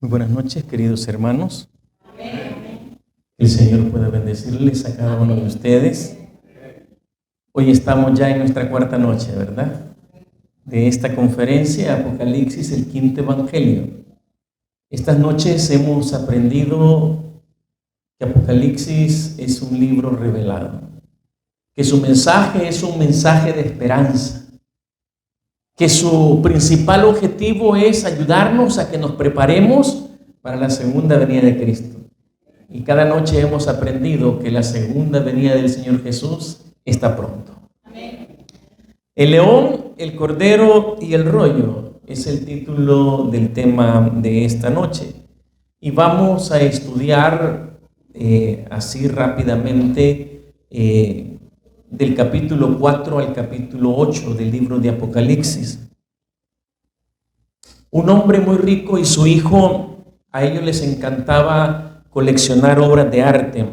Muy buenas noches, queridos hermanos. Que el Señor pueda bendecirles a cada uno de ustedes. Hoy estamos ya en nuestra cuarta noche, ¿verdad? De esta conferencia, Apocalipsis, el quinto evangelio. Estas noches hemos aprendido que Apocalipsis es un libro revelado, que su mensaje es un mensaje de esperanza, que su principal objetivo es ayudarnos a que nos preparemos para la segunda venida de Cristo. Y cada noche hemos aprendido que la segunda venida del Señor Jesús está pronto. Amén. El león, el cordero y el rollo es el título del tema de esta noche. Y vamos a estudiar así rápidamente del capítulo 4 al capítulo 8 del libro de Apocalipsis. Un hombre muy rico y su hijo, a ellos les encantaba coleccionar obras de arte.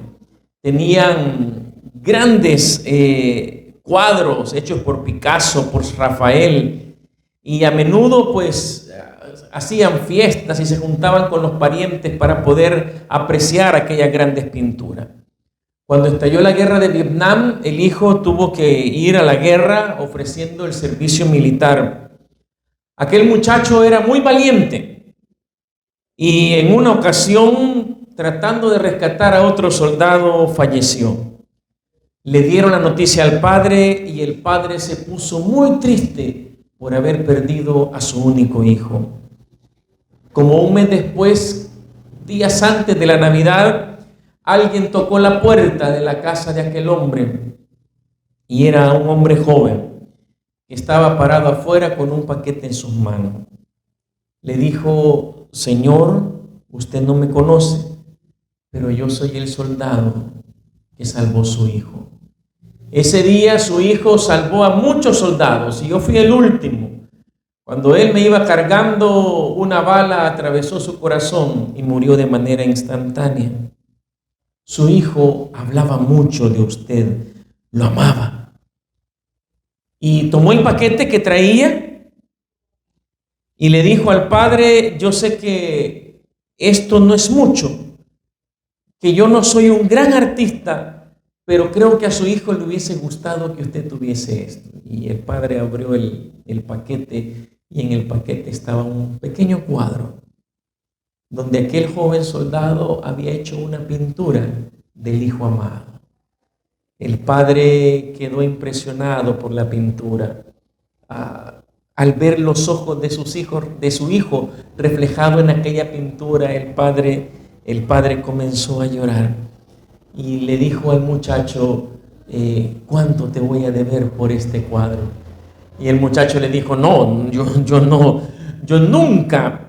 Tenían grandes cuadros hechos por Picasso, por Rafael, y a menudo pues hacían fiestas y se juntaban con los parientes para poder apreciar aquellas grandes pinturas. Cuando estalló la guerra de Vietnam, el hijo tuvo que ir a la guerra ofreciendo el servicio militar. Aquel muchacho era muy valiente y en una ocasión, tratando de rescatar a otro soldado, falleció. Le dieron la noticia al padre y el padre se puso muy triste por haber perdido a su único hijo. Como un mes después, días antes de la Navidad, alguien tocó la puerta de la casa de aquel hombre y era un hombre joven que estaba parado afuera con un paquete en sus manos. Le dijo: Señor, usted no me conoce, pero yo soy el soldado que salvó a su hijo. Ese día su hijo salvó a muchos soldados y yo fui el último. Cuando él me iba cargando, una bala atravesó su corazón y murió de manera instantánea. Su hijo hablaba mucho de usted, lo amaba. Y tomó el paquete que traía y le dijo al padre: yo sé que esto no es mucho, que yo no soy un gran artista, pero creo que a su hijo le hubiese gustado que usted tuviese esto. Y el padre abrió el paquete y en el paquete estaba un pequeño cuadro donde aquel joven soldado había hecho una pintura del hijo amado. El padre quedó impresionado por la pintura. Al ver los ojos de su hijo reflejado en aquella pintura, el padre comenzó a llorar y le dijo al muchacho: ¿cuánto te voy a deber por este cuadro? Y el muchacho le dijo: no, yo nunca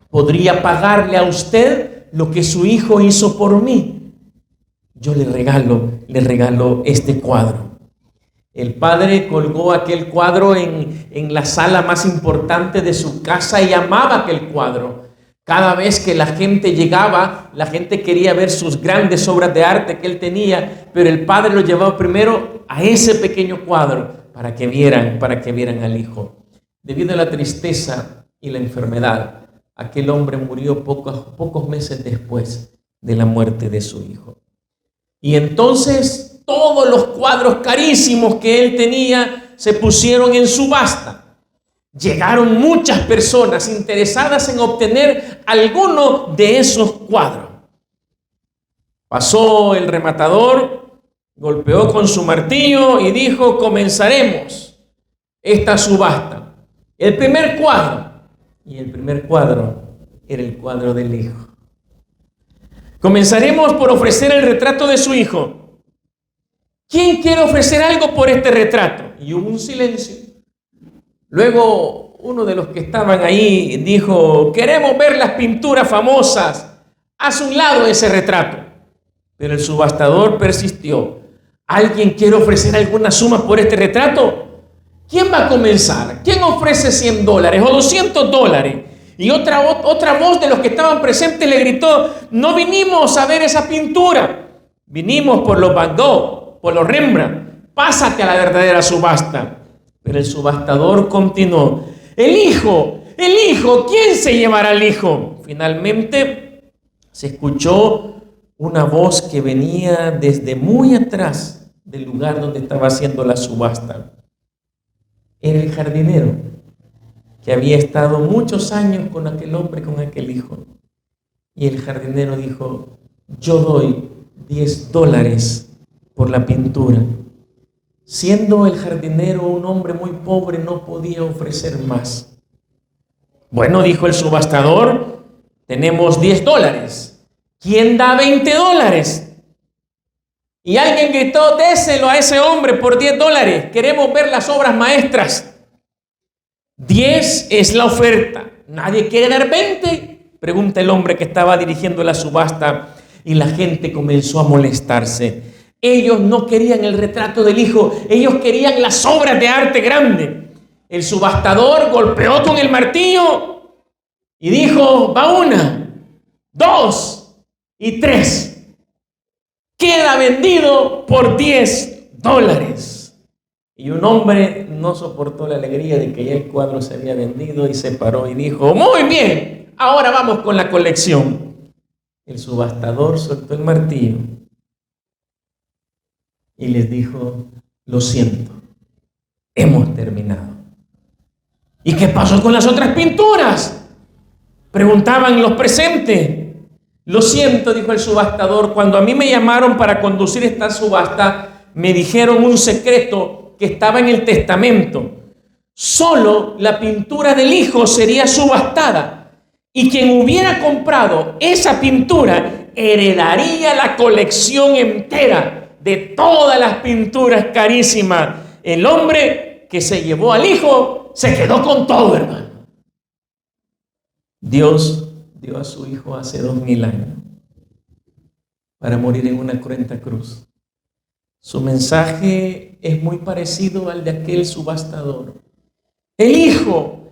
podría pagarle a usted lo que su hijo hizo por mí. Yo le regalo este cuadro. El padre colgó aquel cuadro en la sala más importante de su casa y amaba aquel cuadro. Cada vez que la gente llegaba, la gente quería ver sus grandes obras de arte que él tenía, pero el padre lo llevaba primero a ese pequeño cuadro para que vieran al hijo. Debido a la tristeza y la enfermedad, aquel hombre murió pocos meses después de la muerte de su hijo. Y entonces todos los cuadros carísimos que él tenía se pusieron en subasta. Llegaron muchas personas interesadas en obtener alguno de esos cuadros. Pasó el rematador, golpeó con su martillo y dijo: comenzaremos esta subasta. El primer cuadro, y el primer cuadro era el cuadro del hijo. Comenzaremos por ofrecer el retrato de su hijo. ¿Quién quiere ofrecer algo por este retrato? Y hubo un silencio. Luego uno de los que estaban ahí dijo: queremos ver las pinturas famosas. Haz un lado ese retrato. Pero el subastador persistió. ¿Alguien quiere ofrecer alguna suma por este retrato? ¿Quién va a comenzar? ¿Quién ofrece $100 o $200? Y otra voz de los que estaban presentes le gritó: no vinimos a ver esa pintura, vinimos por los Van Gogh, por los Rembrandt, pásate a la verdadera subasta. Pero el subastador continuó: el hijo, ¿quién se llevará al hijo? Finalmente se escuchó una voz que venía desde muy atrás del lugar donde estaba haciendo la subasta. Era el jardinero que había estado muchos años con aquel hombre, con aquel hijo. Y el jardinero dijo: yo doy $10 por la pintura. Siendo el jardinero un hombre muy pobre, no podía ofrecer más. Bueno, dijo el subastador, tenemos $10. ¿Quién da $20? Y alguien gritó: déselo a ese hombre por $10. Queremos ver las obras maestras. 10 es la oferta. ¿Nadie quiere dar 20? Pregunta el hombre que estaba dirigiendo la subasta. Y la gente comenzó a molestarse. Ellos no querían el retrato del hijo, ellos querían las obras de arte grande. El subastador golpeó con el martillo y dijo: va 1, 2 y 3. Queda vendido por $10. Y un hombre no soportó la alegría de que ya el cuadro se había vendido y se paró y dijo: muy bien, ahora vamos con la colección. El subastador soltó el martillo y les dijo: lo siento, hemos terminado. ¿Y qué pasó con las otras pinturas?, preguntaban los presentes. Lo siento, dijo el subastador, cuando a mí me llamaron para conducir esta subasta, me dijeron un secreto que estaba en el testamento. Solo la pintura del hijo sería subastada. Y quien hubiera comprado esa pintura heredaría la colección entera de todas las pinturas carísimas. El hombre que se llevó al hijo se quedó con todo, hermano. Dios dio a su hijo hace 2000 años para morir en una cruenta cruz. Su mensaje es muy parecido al de aquel subastador. El hijo,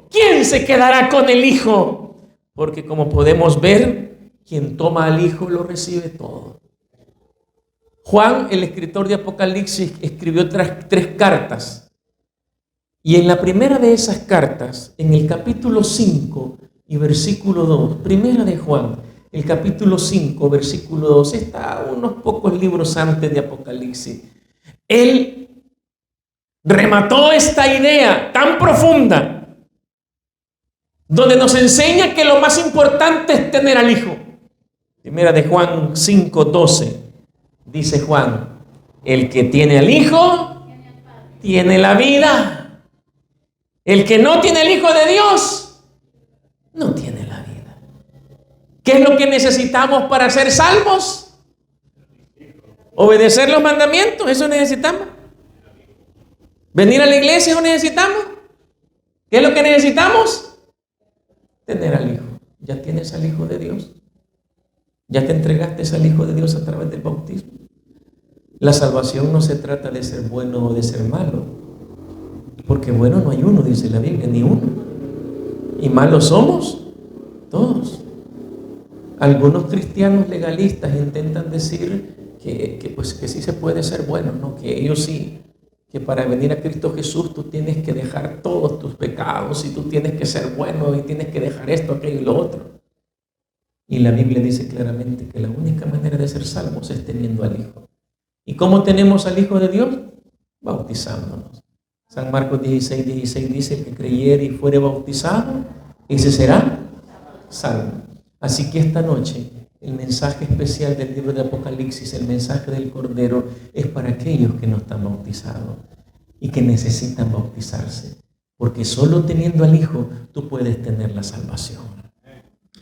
¿quién se quedará con el hijo? Porque como podemos ver, quien toma al hijo lo recibe todo. Juan, el escritor de Apocalipsis, escribió tres cartas. Y en la primera de esas cartas, en el capítulo 5 y versículo 2, primera de Juan, el capítulo 5, versículo 2, está unos pocos libros antes de Apocalipsis. Él remató esta idea tan profunda, donde nos enseña que lo más importante es tener al hijo. Primera de Juan 5:12, dice Juan: el que tiene al hijo, tiene la vida. El que no tiene el hijo de Dios, no tiene la vida. ¿Qué es lo que necesitamos para ser salvos? Obedecer los mandamientos, eso necesitamos. Venir a la iglesia, eso necesitamos. ¿Qué es lo que necesitamos? Tener al hijo. ¿Ya tienes al hijo de Dios? ¿Ya te entregaste al hijo de Dios a través del bautismo? La salvación no se trata de ser bueno o de ser malo, porque bueno no hay uno, dice la Biblia, ni uno. Y malos somos todos. Algunos cristianos legalistas intentan decir que sí se puede ser bueno, ¿no? Que ellos sí, que para venir a Cristo Jesús tú tienes que dejar todos tus pecados y tú tienes que ser bueno y tienes que dejar esto, aquello y lo otro. Y la Biblia dice claramente que la única manera de ser salvos es teniendo al Hijo. ¿Y cómo tenemos al Hijo de Dios? Bautizándonos. San Marcos 16:16 dice: el que creyere y fuere bautizado, ese será salvo. Así que esta noche el mensaje especial del libro de Apocalipsis, el mensaje del Cordero, es para aquellos que no están bautizados y que necesitan bautizarse, porque solo teniendo al Hijo tú puedes tener la salvación.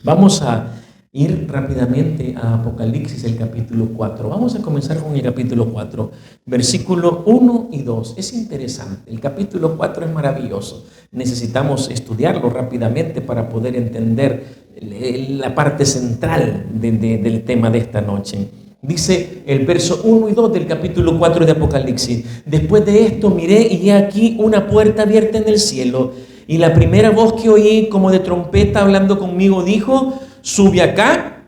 Vamos a ir rápidamente a Apocalipsis, el capítulo 4. Vamos a comenzar con el capítulo 4, versículo 1 y 2. Es interesante, el capítulo 4 es maravilloso. Necesitamos estudiarlo rápidamente para poder entender la parte central del tema de esta noche. Dice el verso 1 y 2 del capítulo 4 de Apocalipsis: después de esto miré y he aquí una puerta abierta en el cielo, y la primera voz que oí como de trompeta hablando conmigo dijo: sube acá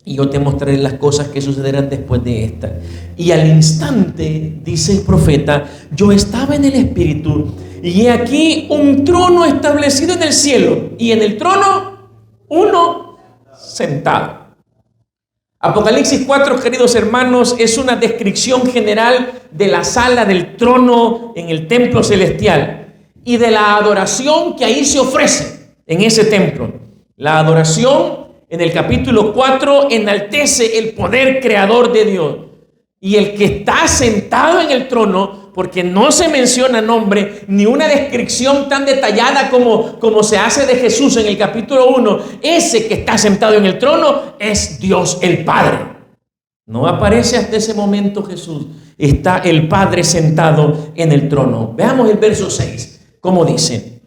y yo te mostraré las cosas que sucederán después de esta. Y al instante, dice el profeta, yo estaba en el Espíritu, y he aquí un trono establecido en el cielo, y en el trono uno sentado. Apocalipsis 4, queridos hermanos, es una descripción general de la sala del trono en el templo celestial y de la adoración que ahí se ofrece en ese templo. La adoración en el capítulo 4 enaltece el poder creador de Dios. Y el que está sentado en el trono, porque no se menciona nombre ni una descripción tan detallada como se hace de Jesús en el capítulo 1, ese que está sentado en el trono es Dios el Padre. No aparece hasta ese momento Jesús. Está el Padre sentado en el trono. Veamos el verso 6, como dice: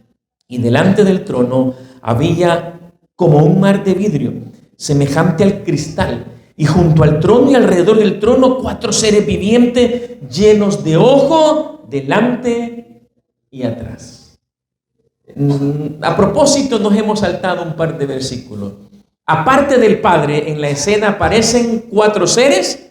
y delante del trono había como un mar de vidrio, semejante al cristal, y junto al trono y alrededor del trono 4 seres vivientes llenos de ojo delante y atrás. A propósito, nos hemos saltado un par de versículos. Aparte del Padre, en la escena aparecen 4 seres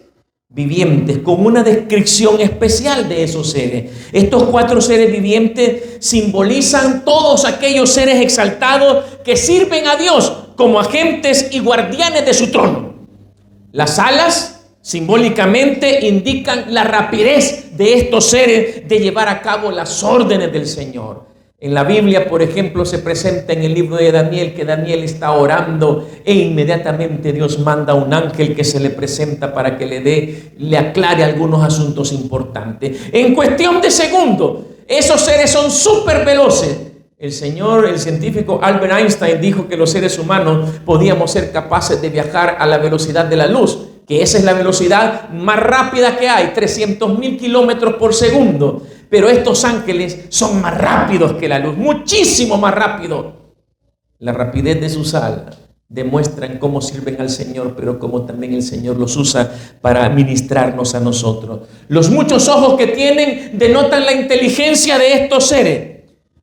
vivientes con una descripción especial de esos seres. Estos 4 seres vivientes simbolizan todos aquellos seres exaltados que sirven a Dios como agentes y guardianes de su trono. Las alas simbólicamente indican la rapidez de estos seres de llevar a cabo las órdenes del Señor. En la Biblia, por ejemplo, se presenta en el libro de Daniel que Daniel está orando e inmediatamente Dios manda a un ángel que se le presenta para que le aclare algunos asuntos importantes. En cuestión de segundos, esos seres son súper veloces. El científico Albert Einstein dijo que los seres humanos podíamos ser capaces de viajar a la velocidad de la luz, que esa es la velocidad más rápida que hay, 300.000 kilómetros por segundo. Pero estos ángeles son más rápidos que la luz, muchísimo más rápido. La rapidez de sus alas demuestran cómo sirven al Señor, pero cómo también el Señor los usa para ministrarnos a nosotros. Los muchos ojos que tienen denotan la inteligencia de estos seres.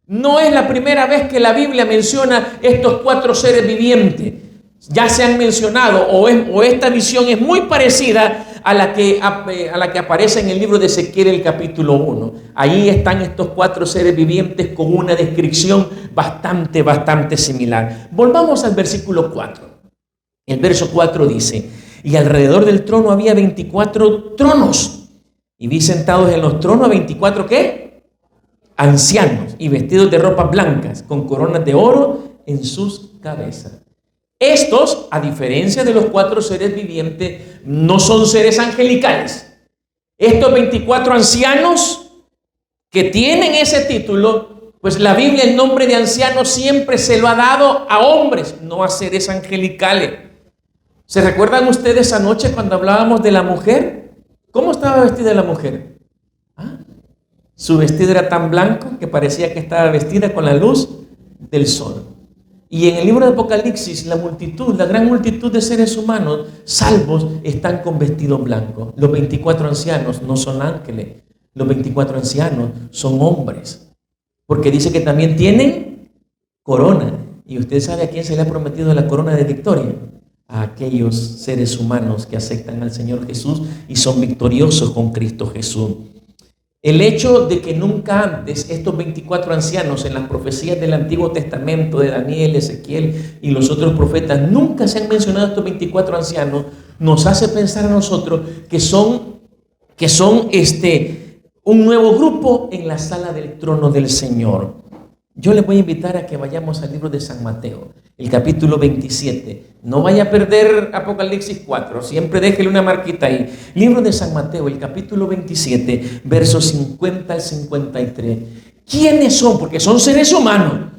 No es la primera vez que la Biblia menciona estos 4 seres vivientes. Ya se han mencionado, o esta visión es muy parecida a la que aparece en el libro de Ezequiel, el capítulo 1. Ahí están estos 4 seres vivientes con una descripción bastante similar. Volvamos al versículo 4. El verso 4 dice: y alrededor del trono había 24 tronos, y vi sentados en los tronos a 24, ¿qué? Ancianos, y vestidos de ropas blancas, con coronas de oro en sus cabezas. Estos, a diferencia de los 4 seres vivientes, no son seres angelicales. Estos 24 ancianos que tienen ese título, pues la Biblia el nombre de ancianos siempre se lo ha dado a hombres, no a seres angelicales. ¿Se recuerdan ustedes anoche cuando hablábamos de la mujer? ¿Cómo estaba vestida la mujer? Su vestido era tan blanco que parecía que estaba vestida con la luz del sol. Y en el libro de Apocalipsis, la gran multitud de seres humanos salvos están con vestidos blancos. Los 24 ancianos no son ángeles, los 24 ancianos son hombres. Porque dice que también tienen corona. ¿Y usted sabe a quién se le ha prometido la corona de victoria? A aquellos seres humanos que aceptan al Señor Jesús y son victoriosos con Cristo Jesús. El hecho de que nunca antes estos 24 ancianos en las profecías del Antiguo Testamento de Daniel, Ezequiel y los otros profetas, nunca se han mencionado estos 24 ancianos, nos hace pensar a nosotros que son un nuevo grupo en la sala del trono del Señor. Yo les voy a invitar a que vayamos al libro de San Mateo, el capítulo 27. No vaya a perder Apocalipsis 4, siempre déjele una marquita ahí. Libro de San Mateo, el capítulo 27, versos 50 al 53. ¿Quiénes son? Porque son seres humanos,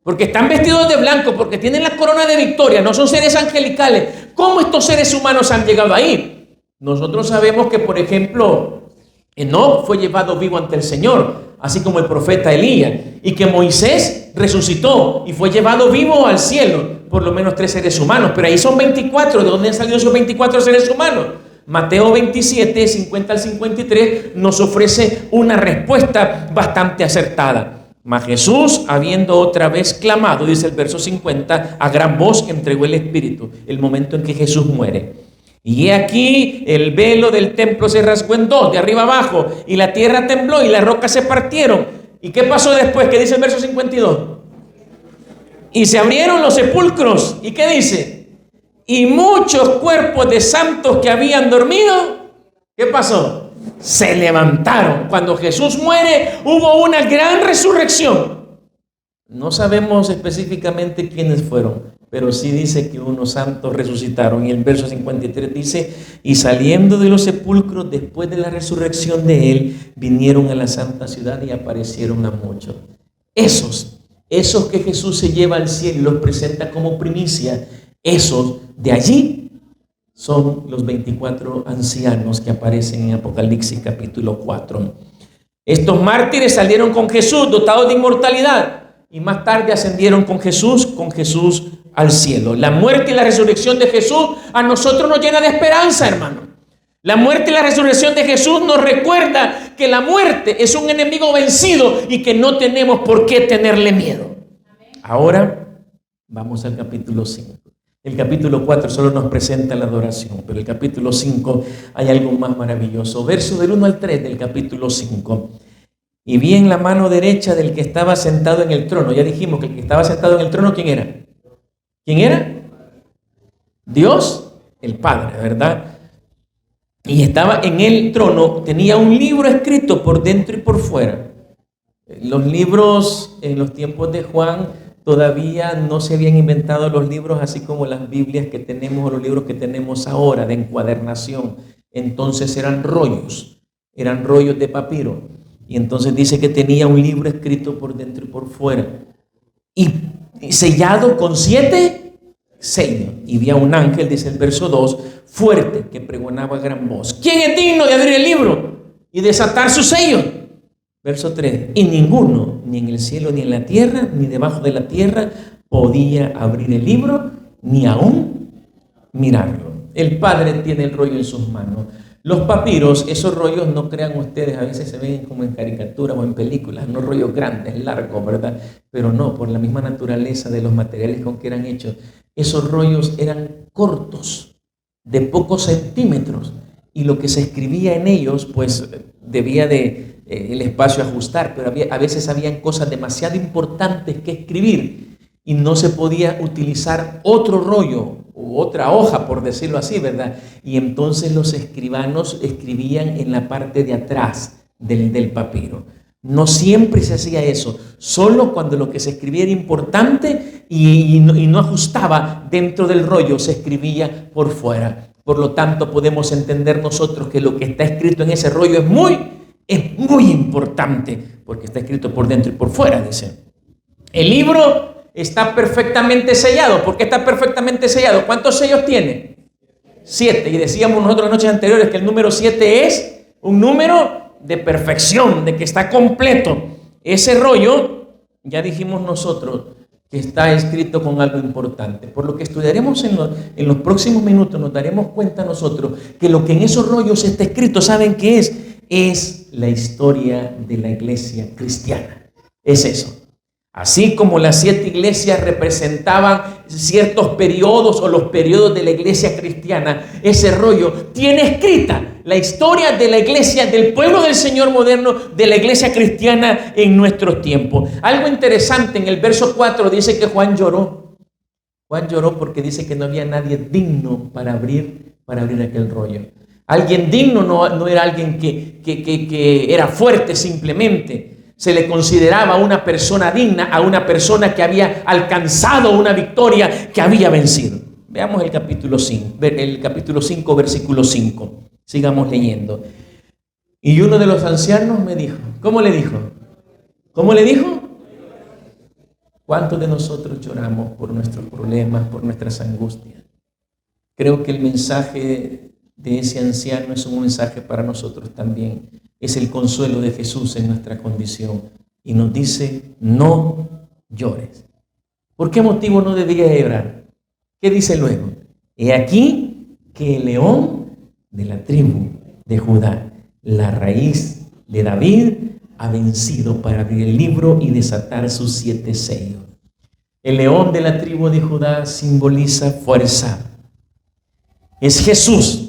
porque están vestidos de blanco, porque tienen la corona de victoria, no son seres angelicales. ¿Cómo estos seres humanos han llegado ahí? Nosotros sabemos que, por ejemplo, Enoc fue llevado vivo ante el Señor, así como el profeta Elías, y que Moisés resucitó y fue llevado vivo al cielo, por lo menos 3 seres humanos, pero ahí son 24. ¿De dónde han salido esos 24 seres humanos? Mateo 27, 50 al 53 nos ofrece una respuesta bastante acertada. Mas Jesús, habiendo otra vez clamado, dice el verso 50, a gran voz entregó el Espíritu, el momento en que Jesús muere. Y he aquí el velo del templo se rasgó en 2, de arriba abajo, y la tierra tembló y las rocas se partieron. ¿Y qué pasó después? ¿Qué dice el verso 52? Y se abrieron los sepulcros. ¿Y qué dice? Y muchos cuerpos de santos que habían dormido, ¿qué pasó? Se levantaron. Cuando Jesús muere, hubo una gran resurrección. No sabemos específicamente quiénes fueron, pero sí dice que unos santos resucitaron. Y el verso 53 dice: y saliendo de los sepulcros después de la resurrección de él, vinieron a la santa ciudad y aparecieron a muchos. Esos que Jesús se lleva al cielo y los presenta como primicia, esos de allí son los 24 ancianos que aparecen en Apocalipsis capítulo 4. Estos mártires salieron con Jesús dotados de inmortalidad y más tarde ascendieron con Jesús al cielo. La muerte y la resurrección de Jesús a nosotros nos llena de esperanza, hermano. La muerte y la resurrección de Jesús nos recuerda que la muerte es un enemigo vencido y que no tenemos por qué tenerle miedo. Ahora vamos al capítulo 5. El capítulo 4 solo nos presenta la adoración, pero el capítulo 5 hay algo más maravilloso. Verso del 1 al 3 del capítulo 5. Y vi en la mano derecha del que estaba sentado en el trono. Ya dijimos que el que estaba sentado en el trono, ¿quién era? ¿Quién era? Dios, el Padre, ¿verdad? Y estaba en el trono, tenía un libro escrito por dentro y por fuera. Los libros en los tiempos de Juan todavía no se habían inventado los libros así como las Biblias que tenemos o los libros que tenemos ahora de encuadernación. Entonces eran rollos de papiro. Y entonces dice que tenía un libro escrito por dentro y por fuera y sellado con 7 sellos. Y vi a un ángel, dice el verso 2, fuerte, que pregonaba a gran voz: ¿quién es digno de abrir el libro y desatar sus sellos? Verso 3, y ninguno, ni en el cielo, ni en la tierra, ni debajo de la tierra, podía abrir el libro, ni aún mirarlo. El Padre tiene el rollo en sus manos. Los papiros, esos rollos, no crean ustedes, a veces se ven como en caricaturas o en películas, no rollos grandes, largos, ¿verdad? Pero no, por la misma naturaleza de los materiales con que eran hechos, esos rollos eran cortos, de pocos centímetros, y lo que se escribía en ellos, pues debía de el espacio ajustar, pero a veces habían cosas demasiado importantes que escribir y no se podía utilizar otro rollo u otra hoja, por decirlo así, ¿verdad? Y entonces los escribanos escribían en la parte de atrás del papiro. No siempre se hacía eso, solo cuando lo que se escribía era importante y no ajustaba dentro del rollo, se escribía por fuera. Por lo tanto, podemos entender nosotros que lo que está escrito en ese rollo es muy importante, porque está escrito por dentro y por fuera, dice. El libro está perfectamente sellado. ¿Por qué está perfectamente sellado? ¿Cuántos sellos tiene? 7. Y decíamos nosotros las noches anteriores que el número 7 es un número de perfección, de que está completo. Ese rollo, ya dijimos nosotros, que está escrito con algo importante. Por lo que estudiaremos en los próximos minutos, nos daremos cuenta nosotros que lo que en esos rollos está escrito, ¿saben qué es? Es la historia de la iglesia cristiana. Es eso. Así como las 7 iglesias representaban ciertos periodos o los periodos de la iglesia cristiana, ese rollo tiene escrita la historia de la iglesia, del pueblo del Señor moderno, de la iglesia cristiana en nuestros tiempos. Algo interesante, en el verso 4 dice que Juan lloró. Juan lloró porque dice que no había nadie digno para abrir aquel rollo. Alguien digno no era alguien que era fuerte simplemente. Se le consideraba una persona digna a una persona que había alcanzado una victoria, que había vencido. Veamos el capítulo 5, versículo 5. Sigamos leyendo. Y uno de los ancianos me dijo, ¿cómo le dijo? ¿Cómo le dijo? ¿Cuántos de nosotros lloramos por nuestros problemas, por nuestras angustias? Creo que el mensaje de ese anciano es un mensaje para nosotros también. Es el consuelo de Jesús en nuestra condición. Y nos dice, no llores. ¿Por qué motivo no debería llorar? ¿Qué dice luego? He aquí que el león de la tribu de Judá, la raíz de David, ha vencido para abrir el libro y desatar sus 7 sellos. El león de la tribu de Judá simboliza fuerza. Es Jesús.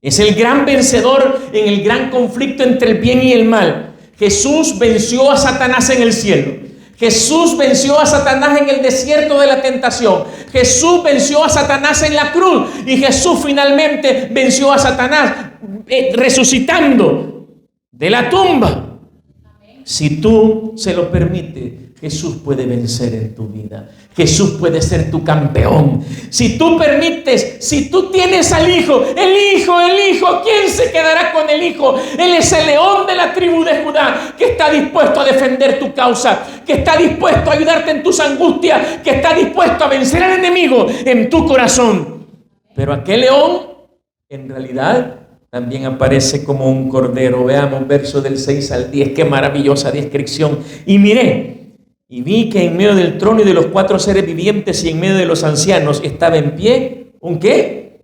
Es el gran vencedor en el gran conflicto entre el bien y el mal. Jesús venció a Satanás en el cielo. Jesús venció a Satanás en el desierto de la tentación. Jesús venció a Satanás en la cruz. Y Jesús finalmente venció a Satanás resucitando de la tumba. Si tú se lo permites, Jesús puede vencer en tu vida. Jesús puede ser tu campeón. Si tú permites, si tú tienes al Hijo, ¿quién se quedará con el Hijo? Él es el león de la tribu de Judá, que está dispuesto a defender tu causa, que está dispuesto a ayudarte en tus angustias, que está dispuesto a vencer al enemigo en tu corazón. Pero aquel león, en realidad, también aparece como un cordero. Veamos versos del 6 al 10. Qué maravillosa descripción. Y miré, y vi que en medio del trono y de los 4 seres vivientes y en medio de los ancianos estaba en pie, ¿un qué?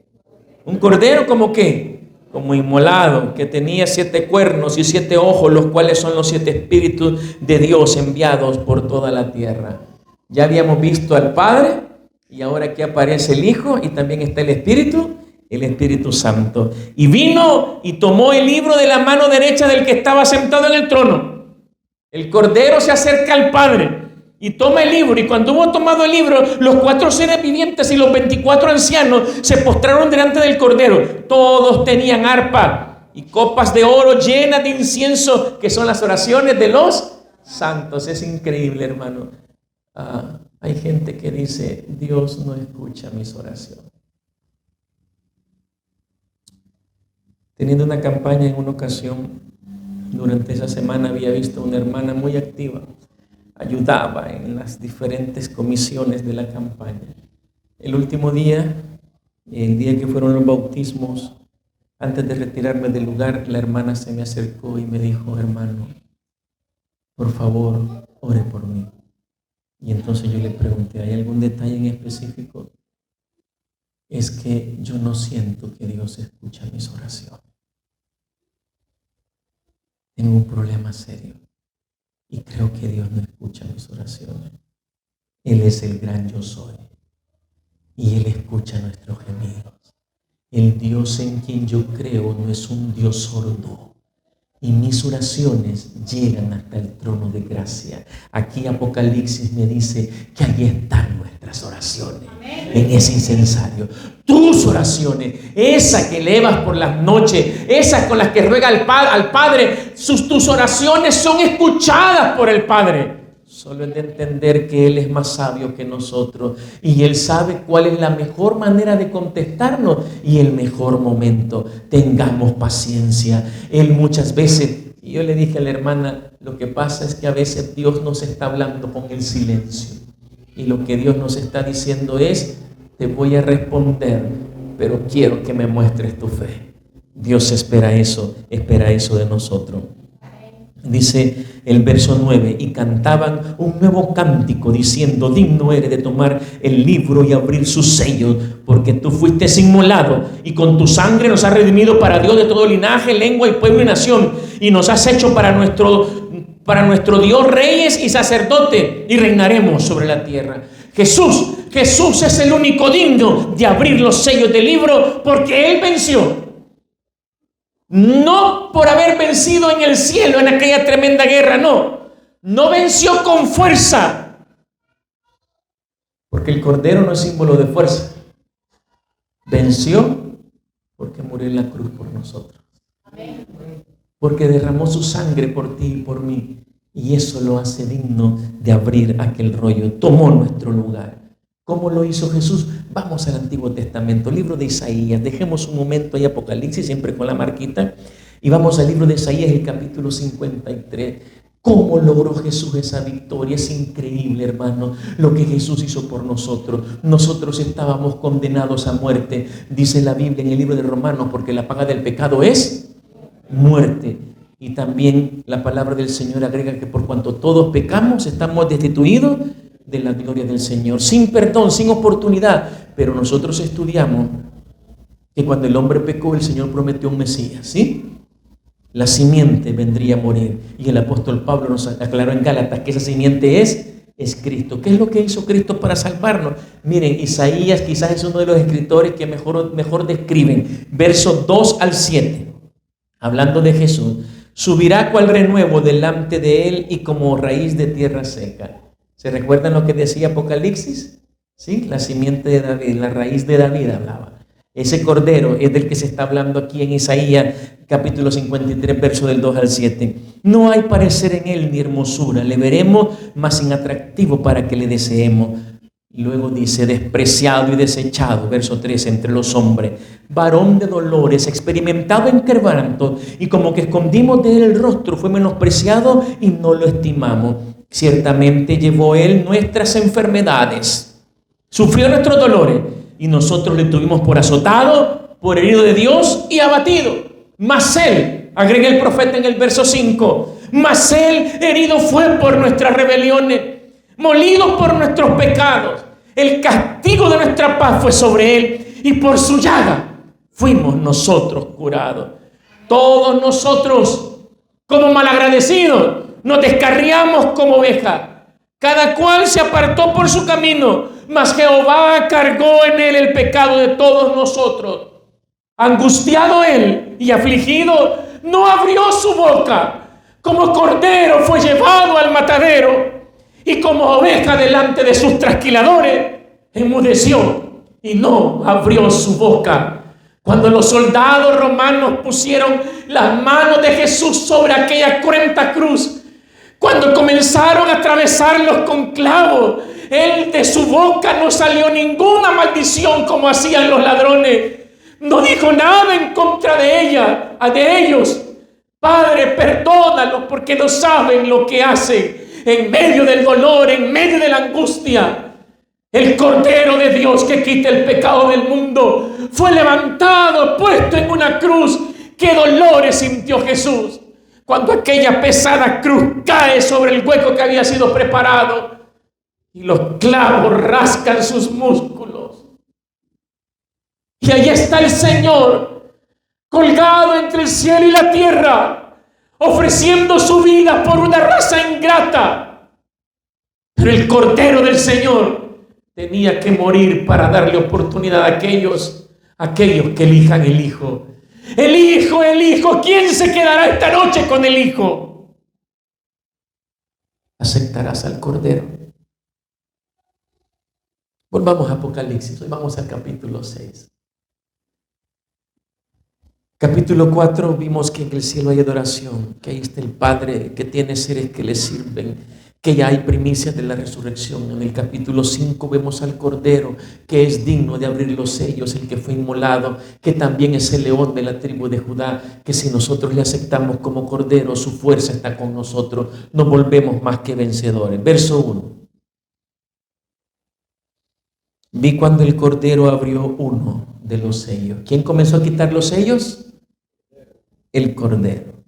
Un cordero, ¿como qué? Como inmolado, que tenía 7 cuernos y 7 ojos, los cuales son los 7 espíritus de Dios enviados por toda la tierra. Ya habíamos visto al Padre, y ahora aquí aparece el Hijo, y también está el Espíritu Santo. Y vino y tomó el libro de la mano derecha del que estaba sentado en el trono. El Cordero se acerca al Padre y toma el libro. Y cuando hubo tomado el libro, los 4 seres vivientes y los 24 ancianos se postraron delante del Cordero. Todos tenían arpa y copas de oro llenas de incienso, que son las oraciones de los santos. Es increíble, hermano. Hay gente que dice: Dios no escucha mis oraciones. Teniendo una campaña en una ocasión, durante esa semana había visto una hermana muy activa, ayudaba en las diferentes comisiones de la campaña. El último día, el día que fueron los bautismos, antes de retirarme del lugar, la hermana se me acercó y me dijo: hermano, por favor, ore por mí. Y entonces yo le pregunté: ¿hay algún detalle en específico? Es que yo no siento que Dios escucha mis oraciones. Tengo un problema serio y creo que Dios no escucha mis oraciones. Él es el gran yo soy y Él escucha nuestros gemidos. El Dios en quien yo creo no es un Dios sordo, y mis oraciones llegan hasta el trono de gracia. Aquí Apocalipsis me dice que allí están nuestras oraciones. En ese incensario, tus oraciones, esas que elevas por las noches, esas con las que ruega al Padre, tus oraciones son escuchadas por el Padre. Solo es de entender que Él es más sabio que nosotros y Él sabe cuál es la mejor manera de contestarnos y el mejor momento. Tengamos paciencia. Él muchas veces, y yo le dije a la hermana, lo que pasa es que a veces Dios nos está hablando con el silencio. Y lo que Dios nos está diciendo es: te voy a responder, pero quiero que me muestres tu fe. Dios espera eso de nosotros. Dice el verso 9: y cantaban un nuevo cántico diciendo: digno eres de tomar el libro y abrir sus sellos, porque tú fuiste inmolado y con tu sangre nos has redimido para Dios de todo linaje, lengua y pueblo y nación, y nos has hecho para nuestro Dios reyes y sacerdotes, y reinaremos sobre la tierra. Jesús es el único digno de abrir los sellos del libro, porque Él venció. No por haber vencido en el cielo en aquella tremenda guerra, no venció con fuerza, porque el Cordero no es símbolo de fuerza. Venció porque murió en la cruz por nosotros. Amén. Porque derramó su sangre por ti y por mí, y eso lo hace digno de abrir aquel rollo. Tomó nuestro lugar. ¿Cómo lo hizo Jesús? Vamos al Antiguo Testamento, libro de Isaías. Dejemos un momento ahí Apocalipsis, siempre con la marquita, y vamos al libro de Isaías, el capítulo 53. ¿Cómo logró Jesús esa victoria? Es increíble, hermano, lo que Jesús hizo por nosotros. Nosotros estábamos condenados a muerte, dice la Biblia en el libro de Romanos, porque la paga del pecado es muerte. Y también la palabra del Señor agrega que por cuanto todos pecamos, estamos destituidos de la gloria del Señor, sin perdón, sin oportunidad. Pero nosotros estudiamos que cuando el hombre pecó, el Señor prometió un Mesías, ¿sí? La simiente vendría a morir. Y el apóstol Pablo nos aclaró en Gálatas que esa simiente es Cristo. ¿Qué es lo que hizo Cristo para salvarnos? Miren, Isaías quizás es uno de los escritores que mejor describen. Versos 2 al 7. Hablando de Jesús. Subirá cual renuevo delante de él y como raíz de tierra seca. ¿Se recuerdan lo que decía Apocalipsis? Sí, la simiente de David, la raíz de David hablaba. Ese cordero es del que se está hablando aquí en Isaías capítulo 53, verso del 2 al 7. No hay parecer en él ni hermosura, le veremos más sin atractivo para que le deseemos. Y luego dice, despreciado y desechado, verso 3, entre los hombres, varón de dolores, experimentado en quebranto, y como que escondimos de él el rostro, fue menospreciado y no lo estimamos. Ciertamente llevó él nuestras enfermedades, sufrió nuestros dolores, y nosotros le tuvimos por azotado, por herido de Dios y abatido. Mas él, agrega el profeta en el verso 5, mas él herido fue por nuestras rebeliones, molido por nuestros pecados. El castigo de nuestra paz fue sobre él, y por su llaga fuimos nosotros curados. Todos nosotros, como malagradecidos, nos descarriamos como ovejas. Cada cual se apartó por su camino, mas Jehová cargó en él el pecado de todos nosotros. Angustiado él y afligido, no abrió su boca. Como cordero fue llevado al matadero, y como oveja delante de sus trasquiladores, enmudeció y no abrió su boca. Cuando los soldados romanos pusieron las manos de Jesús sobre aquella cruenta cruz, cuando comenzaron a atravesarlos con clavos, él de su boca no salió ninguna maldición como hacían los ladrones. No dijo nada en contra de ellos. Padre, perdónalos porque no saben lo que hacen. En medio del dolor, en medio de la angustia, el Cordero de Dios que quita el pecado del mundo fue levantado, puesto en una cruz. ¡Qué dolores sintió Jesús cuando aquella pesada cruz cae sobre el hueco que había sido preparado y los clavos rascan sus músculos! Y ahí está el Señor, colgado entre el cielo y la tierra, ofreciendo su vida por una raza ingrata. Pero el Cordero del Señor tenía que morir para darle oportunidad a aquellos que elijan el Hijo. El Hijo, ¿quién se quedará esta noche con el Hijo? ¿Aceptarás al Cordero? Volvamos a Apocalipsis, hoy vamos al capítulo 6. Capítulo 4, vimos que en el cielo hay adoración, que ahí está el Padre, que tiene seres que le sirven, que ya hay primicias de la resurrección. En el capítulo 5 vemos al Cordero, que es digno de abrir los sellos, el que fue inmolado, que también es el león de la tribu de Judá, que si nosotros le aceptamos como Cordero, su fuerza está con nosotros, nos volvemos más que vencedores. Verso 1. Vi cuando el Cordero abrió uno de los sellos. ¿Quién comenzó a quitar los sellos? El Cordero.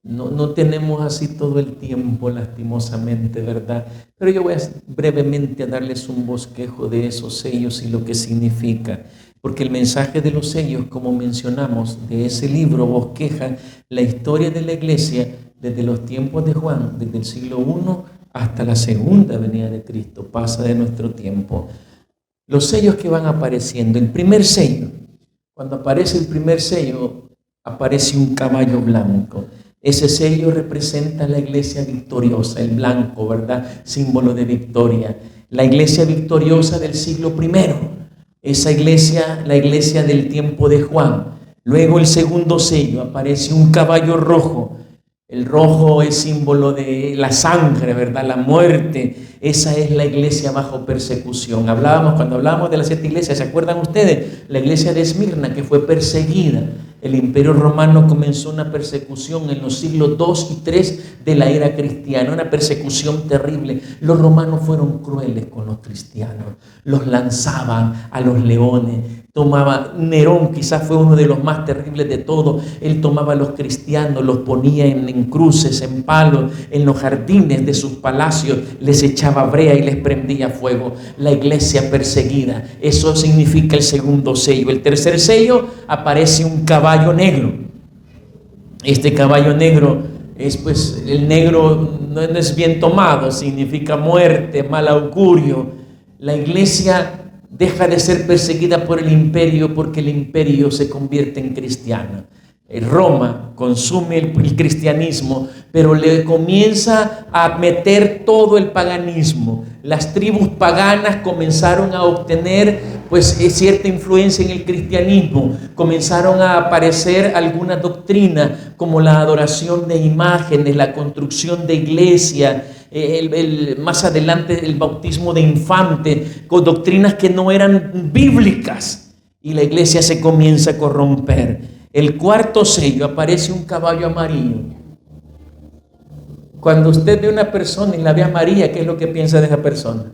No tenemos así todo el tiempo, lastimosamente, ¿verdad? Pero yo voy brevemente a darles un bosquejo de esos sellos y lo que significa. Porque el mensaje de los sellos, como mencionamos, de ese libro bosqueja la historia de la iglesia desde los tiempos de Juan, desde el siglo I hasta la segunda venida de Cristo. Pasa de nuestro tiempo. Los sellos que van apareciendo. El primer sello, cuando aparece el primer sello, aparece un caballo blanco. Ese sello representa a la iglesia victoriosa, el blanco, ¿verdad? Símbolo de victoria. La iglesia victoriosa del siglo I. Esa iglesia, la iglesia del tiempo de Juan. Luego el segundo sello, aparece un caballo rojo. El rojo es símbolo de la sangre, ¿verdad? La muerte. Esa es la iglesia bajo persecución. Cuando hablábamos de las 7 iglesias, ¿se acuerdan ustedes? La iglesia de Esmirna, que fue perseguida. El imperio romano comenzó una persecución en los siglos 2 y 3 de la era cristiana, una persecución terrible. Los romanos fueron crueles con los cristianos, los lanzaban a los leones. Nerón quizás fue uno de los más terribles de todos. Él tomaba a los cristianos, los ponía en cruces, en palos, en los jardines de sus palacios, les echaba brea y les prendía fuego. La iglesia perseguida, eso significa el segundo sello. El tercer sello, aparece un caballo negro. Este caballo negro es, pues, el negro no es bien tomado, significa muerte, mal augurio. La iglesia deja de ser perseguida por el imperio porque el imperio se convierte en cristiano. Roma consume el cristianismo, pero le comienza a meter todo el paganismo. Las tribus paganas comenzaron a obtener cierta influencia en el cristianismo. Comenzaron a aparecer algunas doctrinas como la adoración de imágenes, la construcción de iglesias, más adelante el bautismo de infante, con doctrinas que no eran bíblicas, y la iglesia se comienza a corromper. El cuarto sello, aparece un caballo amarillo. Cuando usted ve una persona y la ve amarilla, ¿qué es lo que piensa de esa persona?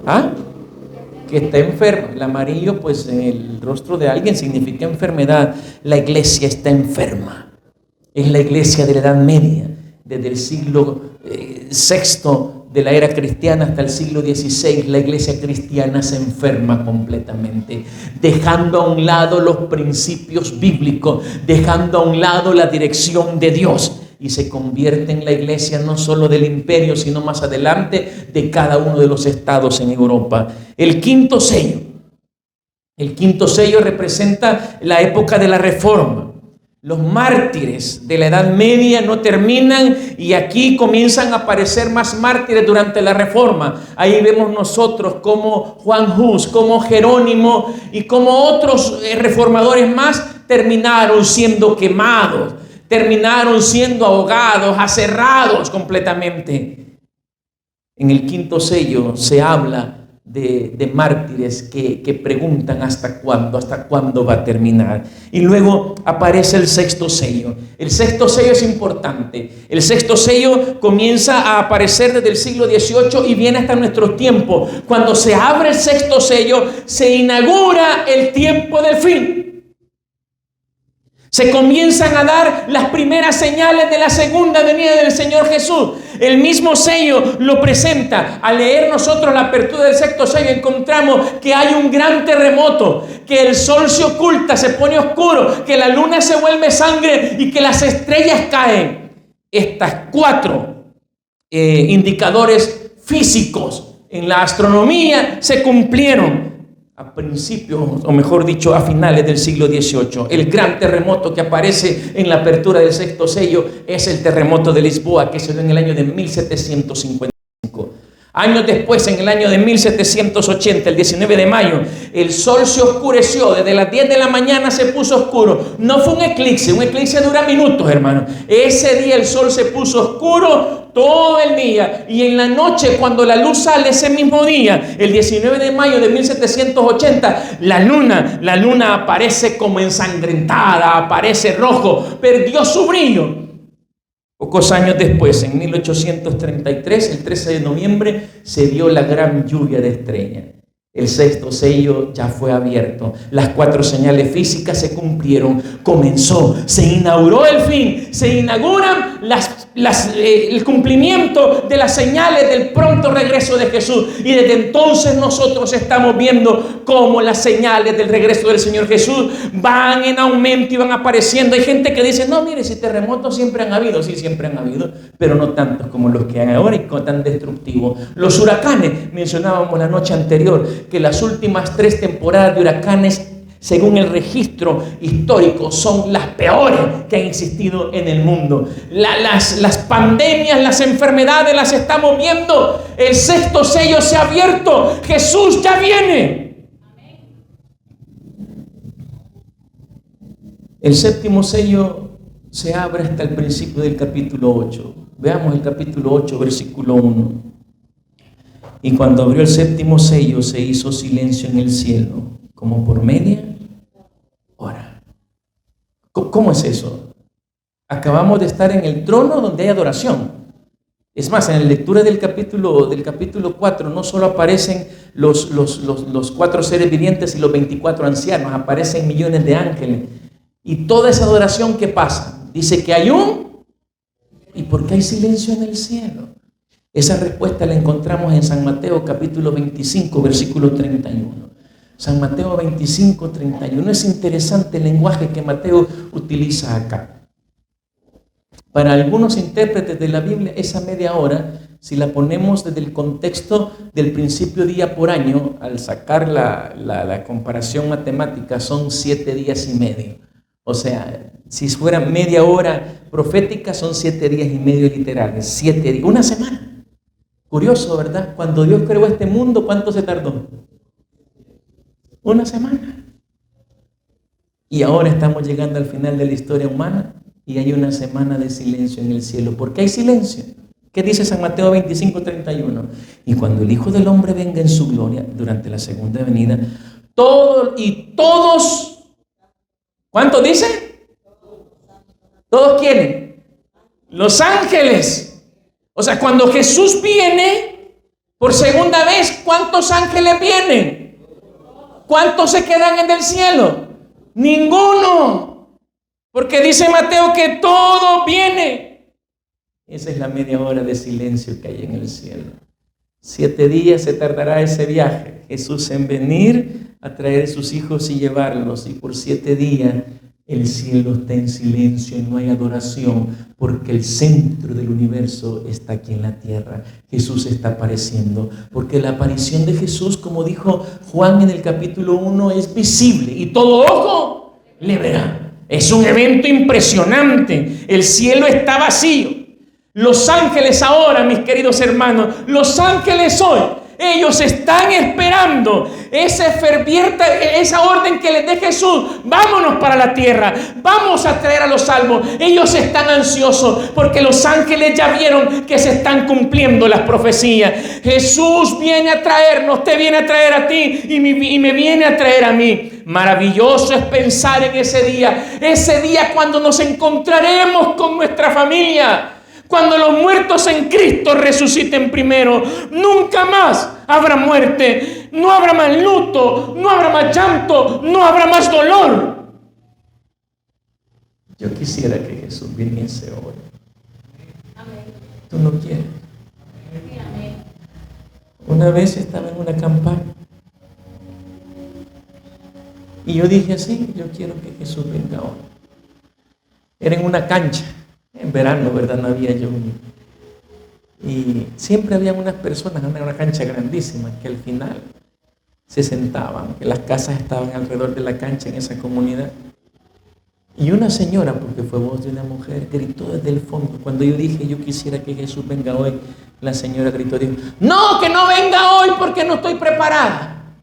¿Ah? Que está enferma. El amarillo, pues en el rostro de alguien significa enfermedad. La iglesia está enferma. Es la iglesia de la Edad Media, desde el siglo VI de la era cristiana hasta el siglo XVI. La iglesia cristiana se enferma completamente, dejando a un lado los principios bíblicos, dejando a un lado la dirección de Dios, y se convierte en la iglesia no solo del imperio, sino más adelante de cada uno de los estados en Europa. El quinto sello representa la época de la Reforma. Los mártires de la Edad Media no terminan, y aquí comienzan a aparecer más mártires durante la Reforma. Ahí vemos nosotros como Juan Hus, como Jerónimo y como otros reformadores más terminaron siendo quemados, terminaron siendo ahogados, aserrados completamente. En el quinto sello se habla de mártires que preguntan ¿hasta cuándo va a terminar? Y luego aparece el sexto sello. El sexto sello es importante. El sexto sello comienza a aparecer desde el siglo XVIII y viene hasta nuestros tiempos. Cuando se abre el sexto sello, se inaugura el tiempo del fin. Se comienzan a dar las primeras señales de la segunda venida del Señor Jesús. El mismo sello lo presenta. Al leer nosotros la apertura del sexto sello, encontramos que hay un gran terremoto, que el sol se oculta, se pone oscuro, que la luna se vuelve sangre y que las estrellas caen. Estas cuatro indicadores físicos en la astronomía se cumplieron a principios, o mejor dicho, a finales del siglo XVIII. El gran terremoto que aparece en la apertura del sexto sello es el terremoto de Lisboa, que se dio en el año de 1755. Años después, en el año de 1780, el 19 de mayo, el sol se oscureció. Desde las 10 de la mañana se puso oscuro. No fue un eclipse dura minutos, hermano. Ese día el sol se puso oscuro todo el día, y en la noche, cuando la luz sale ese mismo día, el 19 de mayo de 1780, la luna aparece como ensangrentada, aparece rojo, perdió su brillo. Pocos años después, en 1833, el 13 de noviembre, se dio la gran lluvia de estrellas. El sexto sello ya fue abierto. Las cuatro señales físicas se cumplieron. Comenzó, se inauguró el fin. Se inauguran el cumplimiento de las señales del pronto regreso de Jesús. Y desde entonces nosotros estamos viendo cómo las señales del regreso del Señor Jesús van en aumento y van apareciendo. Hay gente que dice, no, mire, si terremotos siempre han habido. Sí, siempre han habido, pero no tantos como los que hay ahora y tan destructivos. Los huracanes, mencionábamos la noche anterior, que las últimas 3 temporadas de huracanes, según el registro histórico, son las peores que han existido en el mundo. Las pandemias, las enfermedades las estamos viendo. El sexto sello se ha abierto. Jesús ya viene. El séptimo sello se abre hasta el principio del capítulo 8. Veamos el capítulo 8, versículo 1. Y cuando abrió el séptimo sello, se hizo silencio en el cielo, como por media hora. ¿Cómo es eso? Acabamos de estar en el trono donde hay adoración. Es más, en la lectura del capítulo 4, no solo aparecen los 4 seres vivientes y los 24 ancianos, aparecen millones de ángeles. Y toda esa adoración que pasa, dice que hay ¿y por qué hay silencio en el cielo? Esa respuesta la encontramos en San Mateo capítulo 25, versículo 31. San Mateo 25, 31. Es interesante el lenguaje que Mateo utiliza acá. Para algunos intérpretes de la Biblia, esa media hora, si la ponemos desde el contexto del principio día por año, al sacar la comparación matemática, son 7 días y medio. O sea, si fuera media hora profética, son 7 días y medio literales. 7 días, una semana. Curioso, ¿verdad? Cuando Dios creó este mundo, ¿cuánto se tardó? Una semana. Y ahora estamos llegando al final de la historia humana y hay una semana de silencio en el cielo. ¿Por qué hay silencio? ¿Qué dice San Mateo 25:31? Y cuando el Hijo del Hombre venga en su gloria durante la segunda venida, todos, ¿cuántos dice? ¿Todos quiénes? Los ángeles. O sea, cuando Jesús viene por segunda vez, ¿cuántos ángeles vienen? ¿Cuántos se quedan en el cielo? Ninguno. Porque dice Mateo que todo viene. Esa es la media hora de silencio que hay en el cielo. 7 días se tardará ese viaje. Jesús en venir a traer a sus hijos y llevarlos. Y por 7 días el cielo está en silencio y no hay adoración, porque el centro del universo está aquí en la tierra. Jesús está apareciendo, porque la aparición de Jesús, como dijo Juan en el capítulo 1, es visible y todo ojo le verá. Es un evento impresionante. El cielo está vacío. Los ángeles ahora, mis queridos hermanos, los ángeles hoy, ellos están esperando esa orden que les dé Jesús. Vámonos para la tierra, vamos a traer a los salvos. Ellos están ansiosos porque los ángeles ya vieron que se están cumpliendo las profecías. Jesús viene a traernos, te viene a traer a ti y me viene a traer a mí. Maravilloso es pensar en ese día cuando nos encontraremos con nuestra familia. Cuando los muertos en Cristo resuciten primero, nunca más habrá muerte, no habrá más luto, no habrá más llanto, no habrá más dolor. Yo quisiera que Jesús viniese hoy. ¿Tú no quieres? Una vez estaba en una campaña y yo dije así: yo quiero que Jesús venga hoy. Era en una cancha. En verano, ¿verdad? No había lluvia. Y siempre había unas personas en una cancha grandísima que al final se sentaban, que las casas estaban alrededor de la cancha en esa comunidad. Y una señora, porque fue voz de una mujer, gritó desde el fondo. Cuando yo dije: yo quisiera que Jesús venga hoy, la señora gritó, dijo: no, que no venga hoy porque no estoy preparada.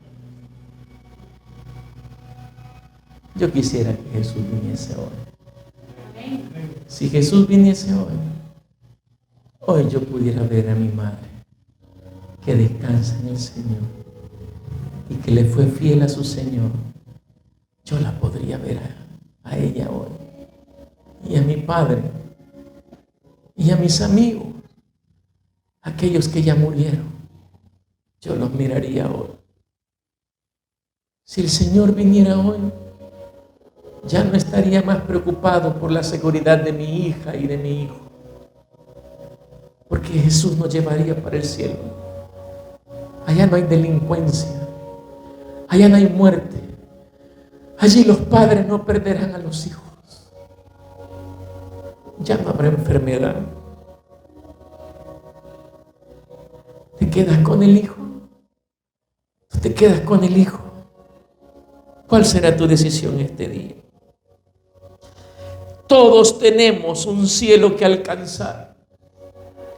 Yo quisiera que Jesús viniese hoy. Si Jesús viniese hoy yo pudiera ver a mi madre que descansa en el Señor y que le fue fiel a su Señor. Yo la podría ver a ella hoy, y a mi padre, y a mis amigos, aquellos que ya murieron. Yo los miraría hoy. Si el Señor viniera hoy, ya no estaría más preocupado por la seguridad de mi hija y de mi hijo, porque Jesús nos llevaría para el cielo. Allá no hay delincuencia, allá no hay muerte, allí los padres no perderán a los hijos, ya no habrá enfermedad. ¿Te quedas con el hijo? ¿Tú te quedas con el hijo? ¿Cuál será tu decisión este día? Todos tenemos un cielo que alcanzar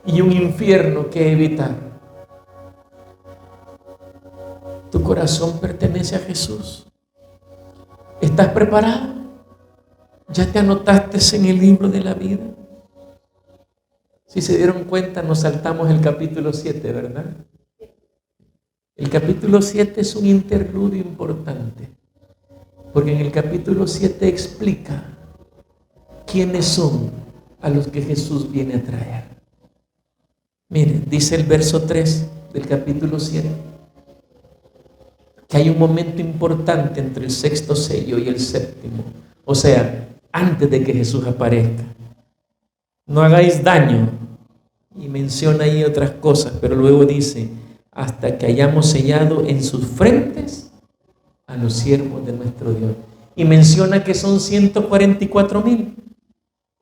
y un infierno que evitar. Tu corazón pertenece a Jesús. ¿Estás preparado? ¿Ya te anotaste en el libro de la vida? Si se dieron cuenta, nos saltamos el capítulo 7, ¿verdad? El capítulo 7 es un interludio importante, porque en el capítulo 7 explica quiénes son a los que Jesús viene a traer. Miren, dice el verso 3 del capítulo 7 que hay un momento importante entre el sexto sello y el séptimo, o sea, antes de que Jesús aparezca. No hagáis daño, y menciona ahí otras cosas, pero luego dice: hasta que hayamos sellado en sus frentes a los siervos de nuestro Dios. Y menciona que son 144,000.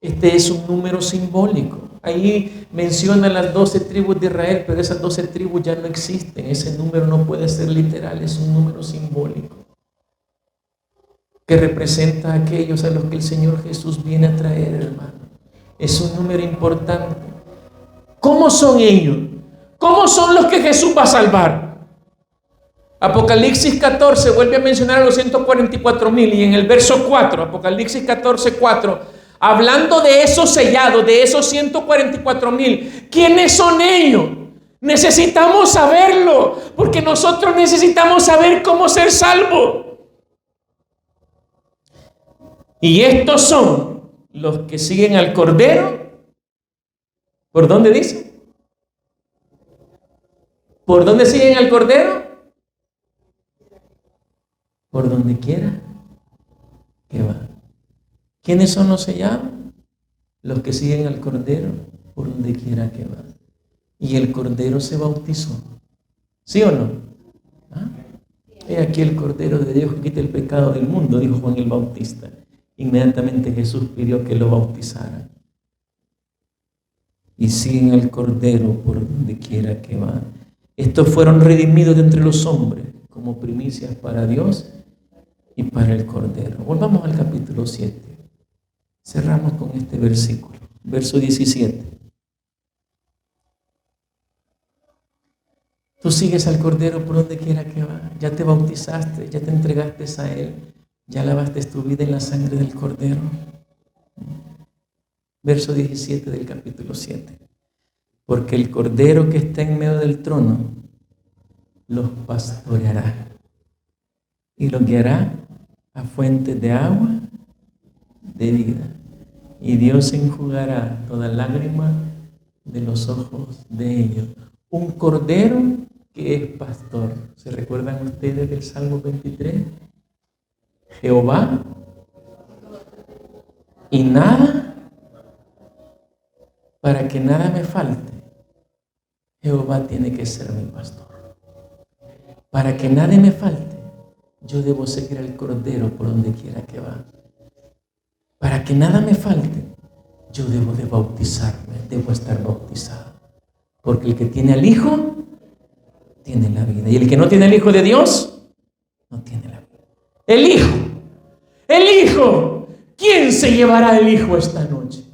Este es un número simbólico. Ahí menciona las 12 tribus de Israel, pero esas 12 tribus ya no existen. Ese número no puede ser literal, es un número simbólico. que representa a aquellos a los que el Señor Jesús viene a traer, hermano. Es un número importante. ¿Cómo son ellos? ¿Cómo son los que Jesús va a salvar? Apocalipsis 14 vuelve a mencionar a los 144,000 y en el verso 4, Apocalipsis 14, 4, hablando de esos sellados, de esos 144,000, ¿quiénes son ellos? Necesitamos saberlo, porque nosotros necesitamos saber cómo ser salvos. Y estos son los que siguen al Cordero. ¿Por dónde dice? ¿Por dónde siguen al Cordero? Por donde quiera que va. ¿Quiénes son los sellados? Los que siguen al Cordero por donde quiera que va. Y el Cordero se bautizó. ¿Sí o no? ¿Ah? He aquí el Cordero de Dios que quita el pecado del mundo, dijo Juan el Bautista. Inmediatamente Jesús pidió que lo bautizaran. Y siguen al Cordero por donde quiera que va. Estos fueron redimidos de entre los hombres como primicias para Dios y para el Cordero. Volvamos al capítulo 7. Cerramos con este versículo. Verso 17. Tú sigues al Cordero por donde quiera que va. Ya te bautizaste, ya te entregaste a Él. Ya lavaste tu vida en la sangre del Cordero. Verso 17 del capítulo 7. Porque el Cordero que está en medio del trono los pastoreará y los guiará a fuentes de agua de vida. Y Dios enjugará toda lágrima de los ojos de ellos. Un Cordero que es pastor. ¿Se recuerdan ustedes del Salmo 23? Jehová y nada, para que nada me falte, Jehová tiene que ser mi pastor. Para que nada me falte, yo debo seguir al Cordero por donde quiera que va. Para que nada me falte, yo debo de bautizarme, debo estar bautizado. Porque el que tiene al Hijo, tiene la vida. Y el que no tiene al Hijo de Dios, no tiene la vida. El Hijo. ¿Quién se llevará el Hijo esta noche?